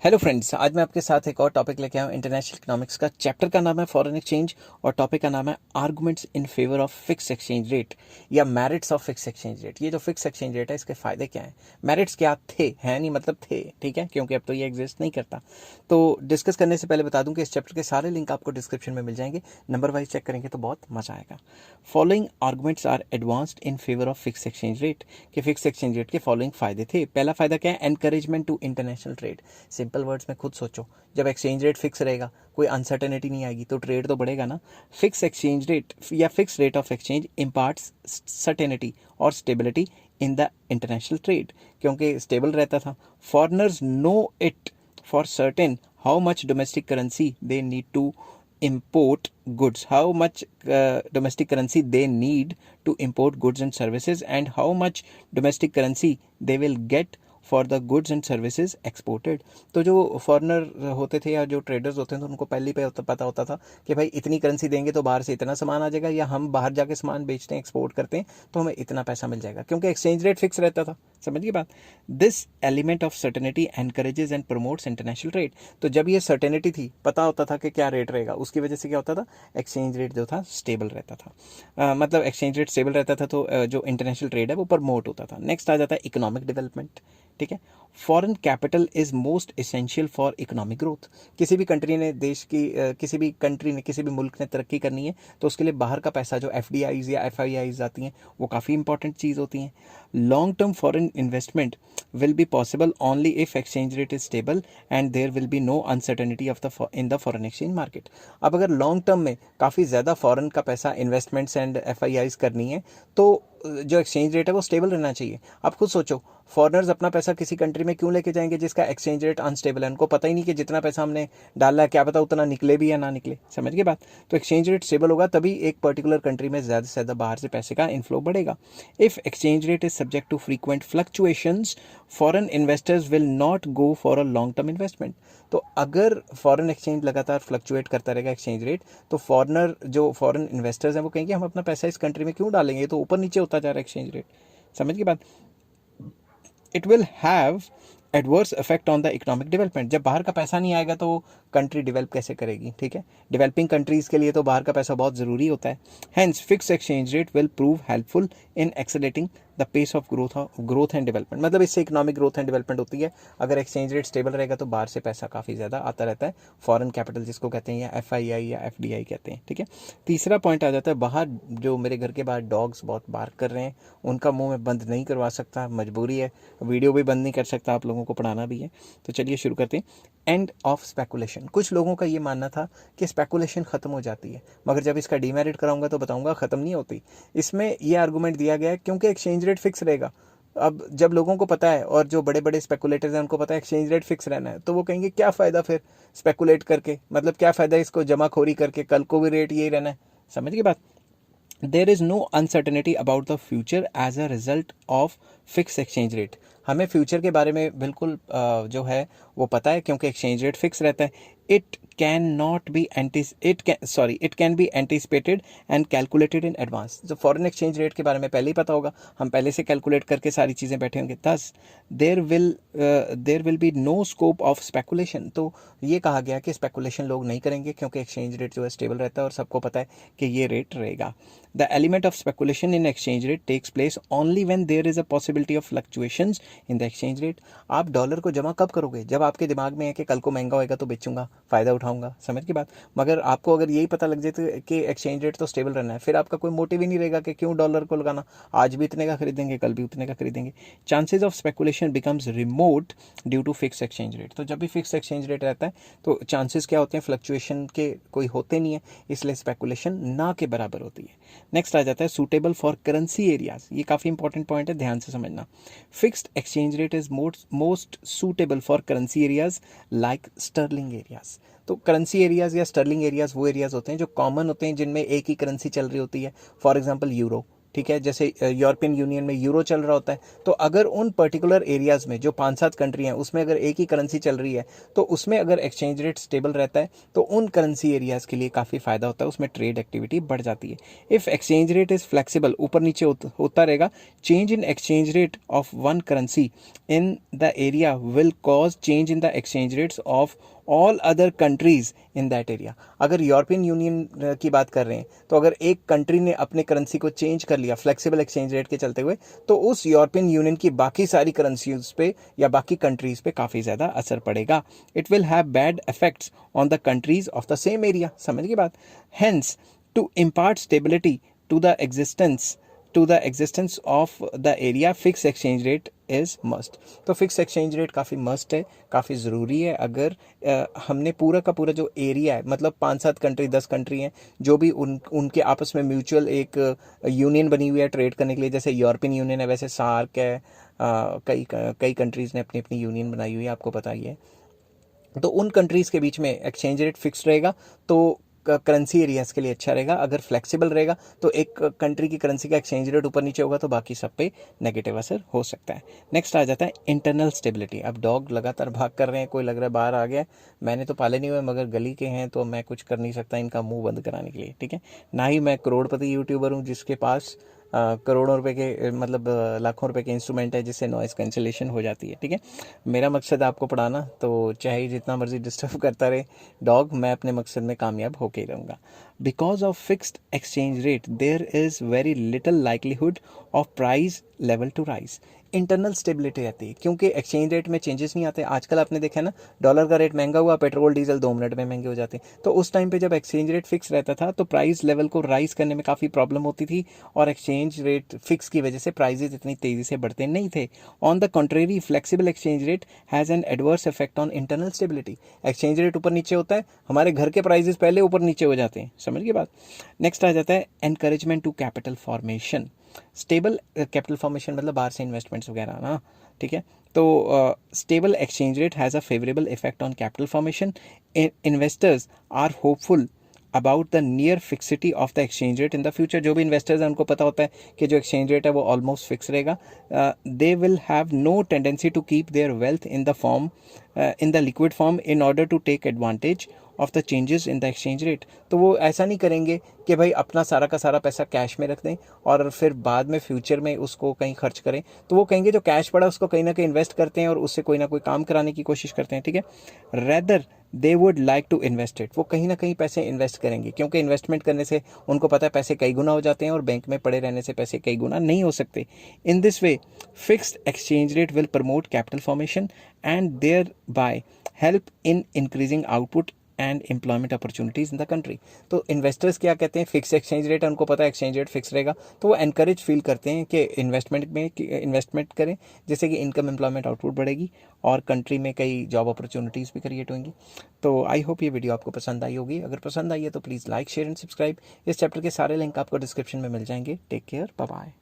Hello friends, आज मैं आपके साथ एक और टॉपिक लेके आया हूँ इंटरनेशनल इकोनॉमिक्स का। चैप्टर का नाम है फॉरेन एक्सचेंज और टॉपिक का नाम है arguments in favour of fix exchange rate या merits of fix exchange rate. ये जो फिक्स एक्सचेंज रेट है इसके फायदे क्या हैं, मेरिट्स क्या थे, हैं नहीं मतलब थे, ठीक है, क्योंकि अब तो ये एग्जिस्ट नहीं करता। तो डिस्कस करने से पहले बता दूं कि इस चैप्टर के सारे लिंक आपको डिस्क्रिप्शन में मिल जाएंगे, नंबर वाइज चेक करेंगे तो बहुत मजा आएगा। Following arguments are advanced in favour of fix exchange rate. कि फिक्स एक्सचेंज रेट के फॉलोइंग फायदे थे। पहला फायदा क्या है, encouragement to international trade. Simple words में खुद सोचो, जब एक्सचेंज रेट फिक्स रहेगा, कोई अनसर्टेनिटी नहीं आएगी तो ट्रेड तो बढ़ेगा ना। फिक्स एक्सचेंज रेट या fix rate of exchange imparts certainty और stability in the international trade, क्योंकि स्टेबल रहता था। Foreigners know it for certain how much domestic currency they need to import goods, how much domestic currency they need to import goods and services, and how much domestic currency they will get for the goods and services exported. तो जो foreigner होते थे या जो traders होते थे तो उनको पहले ही पता होता था कि भाई इतनी करेंसी देंगे तो बाहर से इतना सामान आ जाएगा, या हम बाहर जाके सामान बेचते हैं, एक्सपोर्ट करते हैं तो हमें इतना पैसा मिल जाएगा, क्योंकि एक्सचेंज रेट फिक्स रहता था। समझिए बात। This element of certainty encourages and promotes international trade. तो जब ये सर्टेनिटी थी, पता होता था कि क्या रेट रहेगा, उसकी वजह से क्या होता था, एक्सचेंज रेट जो था स्टेबल रहता था। मतलब एक्सचेंज रेट स्टेबल रहता था तो जो इंटरनेशनल ट्रेड है वो प्रमोट होता था। नेक्स्ट आ जाता है इकोनॉमिक डेवलपमेंट। ठीक है, foreign capital is most essential for economic growth. किसी भी कंट्री ने किसी भी कंट्री ने, किसी भी मुल्क ने तरक्की करनी है तो उसके लिए बाहर का पैसा, जो FDIs या FIIs आती हैं, वो काफ़ी इंपॉर्टेंट चीज़ होती हैं। Long term foreign investment will be possible only if exchange rate is stable and there will be no uncertainty of in the foreign exchange market। अब अगर लॉन्ग टर्म में काफ़ी ज़्यादा फॉरेन का पैसा इन्वेस्टमेंट्स एंड FIIs करनी है तो जो एक्सचेंज रेट है वो स्टेबल रहना चाहिए। आप खुद सोचो, फॉरनर्स अपना पैसा किसी कंट्री में क्यों लेके जाएंगे जिसका एक्सचेंज रेट अनस्टेबल है। उनको पता ही नहीं कि जितना पैसा हमने डाला है क्या पता उतना निकले भी या ना निकले। समझ गए बात। तो एक्सचेंज रेट स्टेबल होगा तभी एक पर्टिकुलर कंट्री में ज़्यादा से ज़्यादा बाहर से पैसे का इनफ्लो बढ़ेगा। If exchange rate is subject to frequent fluctuations, foreign investors will not go for a long term investment. तो अगर फॉरेन एक्सचेंज लगातार फ्लक्चुएट करता रहेगा एक्सचेंज रेट, तो जो फॉरेन इन्वेस्टर्स हैं वो कहेंगे हम अपना पैसा इस कंट्री में क्यों डालेंगे, तो ऊपर नीचे होता जा रहा है एक्सचेंज रेट। समझ की बात। It will have adverse effect on the economic development. जब बाहर का पैसा नहीं आएगा तो कंट्री डेवलप कैसे करेगी। ठीक है, डेवलपिंग कंट्रीज के लिए तो बाहर का पैसा बहुत ज़रूरी होता है। Hence fix exchange rate will prove helpful in accelerating the pace of growth and development. मतलब इससे इकोनॉमिक ग्रोथ एंड डेवलपमेंट होती है। अगर एक्सचेंज रेट स्टेबल रहेगा तो बाहर से पैसा काफ़ी ज़्यादा आता रहता है, फॉरेन कैपिटल जिसको कहते हैं, या FII या FDI कहते हैं। ठीक है, तीसरा पॉइंट आ जाता है, बाहर जो मेरे घर के बाहर डॉग्स बहुत बार्क कर रहे हैं, उनका मुंह में बंद नहीं करवा सकता, मजबूरी है, वीडियो भी बंद नहीं कर सकता, आप लोगों को पढ़ाना भी है। तो चलिए शुरू करते हैं। End of speculation. कुछ लोगों का ये मानना था कि स्पेकुलेशन ख़त्म हो जाती है, मगर जब इसका डीमेरिट कराऊंगा तो बताऊंगा ख़त्म नहीं होती। इसमें यह आर्गूमेंट दिया गया है क्योंकि एक्सचेंज रेट फिक्स रहेगा। अब जब लोगों को पता है और जो बड़े बड़े स्पेकुलेटर्स हैं उनको पता है एक्सचेंज रेट फिक्स रहना है, तो वो कहेंगे क्या फ़ायदा फिर स्पेकुलेट करके, मतलब क्या फ़ायदा इसको जमाखोरी करके, कल को भी रेट यही रहना है। समझ गई बात। There is no uncertainty about the future as a result of fix exchange rate. हमें फ्यूचर के बारे में बिल्कुल जो है वो पता है क्योंकि एक्सचेंज रेट फिक्स रहता है। It can not be it can be anticipated and calculated in advance. जो फॉरेन एक्सचेंज रेट के बारे में पहले ही पता होगा, हम पहले से कैलकुलेट करके सारी चीज़ें बैठे होंगे। Thus there will be no scope of speculation. तो ये कहा गया कि स्पेकुलेशन लोग नहीं करेंगे क्योंकि एक्सचेंज रेट जो है स्टेबल रहता है और सबको पता है कि ये रेट रहेगा। The element of speculation in exchange rate takes place only when there is a possibility of fluctuations in the exchange rate. आप डॉलर को जमा कब करोगे, जब आपके दिमाग में है कि कल को महंगा होएगा तो बेचूंगा, फ़ायदा उठाऊंगा। समझ की बात। मगर आपको अगर यही पता लग जाए तो कि एक्सचेंज रेट तो स्टेबल रहना है, फिर आपका कोई मोटिव ही नहीं रहेगा कि क्यों डॉलर को लगाना, आज भी इतने का खरीदेंगे कल भी उतने का खरीदेंगे। Chances of speculation becomes remote due to fix exchange rate. तो जब भी फिक्स एक्सचेंज रेट रहता है तो चांसेस क्या होते हैं, फ्लक्चुएशन के कोई होते नहीं है, इसलिए स्पेकुलेशन ना के बराबर होती है। नेक्स्ट आ जाता है सूटेबल फॉर करेंसी एरियाज। ये काफ़ी इंपॉर्टेंट पॉइंट है, ध्यान से समझना। Fixed exchange rate is most suitable for currency areas like sterling areas. तो करेंसी एरियाज या स्टर्लिंग एरियाज वो एरियाज होते हैं जो कॉमन होते हैं, जिनमें एक ही करेंसी चल रही होती है। फॉर एग्जांपल यूरो, ठीक है, जैसे यूरोपियन यूनियन में यूरो चल रहा होता है, तो अगर उन पर्टिकुलर एरियाज़ में जो 5-7 कंट्री हैं उसमें अगर एक ही करेंसी चल रही है, तो उसमें अगर एक्सचेंज रेट स्टेबल रहता है तो उन करेंसी एरियाज़ के लिए काफ़ी फ़ायदा होता है, उसमें ट्रेड एक्टिविटी बढ़ जाती है। If exchange rate is flexible, ऊपर नीचे होता रहेगा, change in exchange rate of one currency in the area will cause change in the exchange rates of all other countries in that area. अगर European union की बात कर रहे हैं, तो अगर एक कंट्री ने अपने करेंसी को चेंज कर लिया फ्लेक्सिबल एक्सचेंज रेट के चलते हुए, तो उस यूरोपियन यूनियन की बाकी सारी करेंसीज पे या बाकी कंट्रीज पे काफ़ी ज़्यादा असर पड़ेगा। It will have bad effects on the countries of the same area. समझ की बात? Hence to impart stability to the existence of the area, fix exchange rate is must. तो फिक्स एक्सचेंज रेट काफ़ी मस्ट है, काफ़ी ज़रूरी है। अगर हमने पूरा का पूरा जो एरिया है, मतलब 5-7 कंट्री 10 कंट्री हैं जो भी उनके आपस में म्यूचुअल एक यूनियन बनी हुई है ट्रेड करने के लिए, जैसे यूरोपियन यूनियन है, वैसे सार्क है, कई कंट्रीज़ ने अपनी अपनी यूनियन बनाई हुई है, आपको पता ही है। तो उन कंट्रीज़ के बीच में एक्सचेंज रेट फिक्स रहेगा तो करेंसी एरियाज़ के लिए अच्छा रहेगा। अगर फ्लेक्सिबल रहेगा तो एक कंट्री की करेंसी का एक्सचेंज रेट ऊपर नीचे होगा तो बाकी सब पे नेगेटिव असर हो सकता है। नेक्स्ट आ जाता है इंटरनल स्टेबिलिटी। अब डॉग लगातार भाग कर रहे हैं, कोई लग रहा है बाहर आ गया। मैंने तो पाले नहीं हुए, मगर गली के हैं तो मैं कुछ कर नहीं सकता इनका मुंह बंद कराने के लिए, ठीक है। ना ही मैं करोड़पति यूट्यूबर हूँ जिसके पास करोड़ों रुपए के मतलब लाखों रुपए के इंस्ट्रूमेंट है जिससे नॉइज़ कैंसिलेशन हो जाती है, ठीक है। मेरा मकसद आपको पढ़ाना, तो चाहे जितना मर्जी डिस्टर्ब करता रहे डॉग, मैं अपने मकसद में कामयाब होके ही रहूँगा। Because of fixed exchange rate there is very little likelihood of price level to rise. Internal stability रहती है क्योंकि एक्सचेंज रेट में चेंजेस नहीं आते। आजकल आपने देखा है ना, डॉलर का रेट महंगा हुआ, पेट्रोल डीजल 2 मिनट में महंगे हो जाते हैं। तो उस टाइम पे जब एक्सचेंज रेट फिक्स रहता था तो प्राइस लेवल को राइज करने में काफ़ी प्रॉब्लम होती थी, और एक्सचेंज रेट फिक्स की वजह से प्राइजेस इतनी तेज़ी से बढ़ते नहीं थे। On the contrary, flexible exchange rate has an adverse effect on internal stability. Exchange rate ऊपर नीचे होता है, हमारे घर के प्राइजेस पहले ऊपर नीचे हो जाते हैं। समझ गए बात? नेक्स्ट आ जाता है encouragement to capital formation. Stable capital formation मतलब बाहर से इन्वेस्टमेंट्स वगैरह ना, ठीक है। तो stable exchange rate has a favourable effect on capital formation. Investors are hopeful about the near fixity of the exchange rate in the future. जो भी इन्वेस्टर्स हैं उनको पता होता है कि जो एक्सचेंज रेट है वो ऑलमोस्ट फिक्स रहेगा। They will have no tendency to keep their wealth in the liquid form in order to take advantage of the changes in the exchange rate. तो वो ऐसा नहीं करेंगे कि भाई अपना सारा का सारा पैसा कैश में रख दें और फिर बाद में फ्यूचर में उसको कहीं खर्च करें। तो वो कहेंगे जो कैश पड़ा उसको कहीं ना कहीं इन्वेस्ट करते हैं और उससे कोई ना कोई काम कराने की कोशिश करते हैं, ठीक है। Rather they would like to invest it, वो कहीं ना कहीं पैसे इन्वेस्ट करेंगे, क्योंकि इन्वेस्टमेंट करने से उनको पता है पैसे कई गुना हो जाते हैं और बैंक में पड़े रहने से पैसे कई गुना नहीं हो सकते। In this way fixed exchange rate will promote capital formation and thereby help in increasing output and employment opportunities in the country. तो इन्वेस्टर्स क्या कहते हैं, फिक्स एक्सचेंज रेट है, उनको पता है एक्सचेंज रेट फिक्स रहेगा, तो वो एनकरेज फील करते हैं कि इन्वेस्टमेंट करें, जैसे कि इनकम एम्प्लॉयमेंट आउटपुट बढ़ेगी और कंट्री में कई जॉब अपॉर्चुनिटीज़ भी क्रिएट होंगी। तो आई होप ये वीडियो आपको पसंद आई होगी। अगर पसंद आई है तो please like, share and subscribe. इस चैप्टर के सारे लिंक आपको डिस्क्रिप्शन में मिल जाएंगे। Take care, bye bye.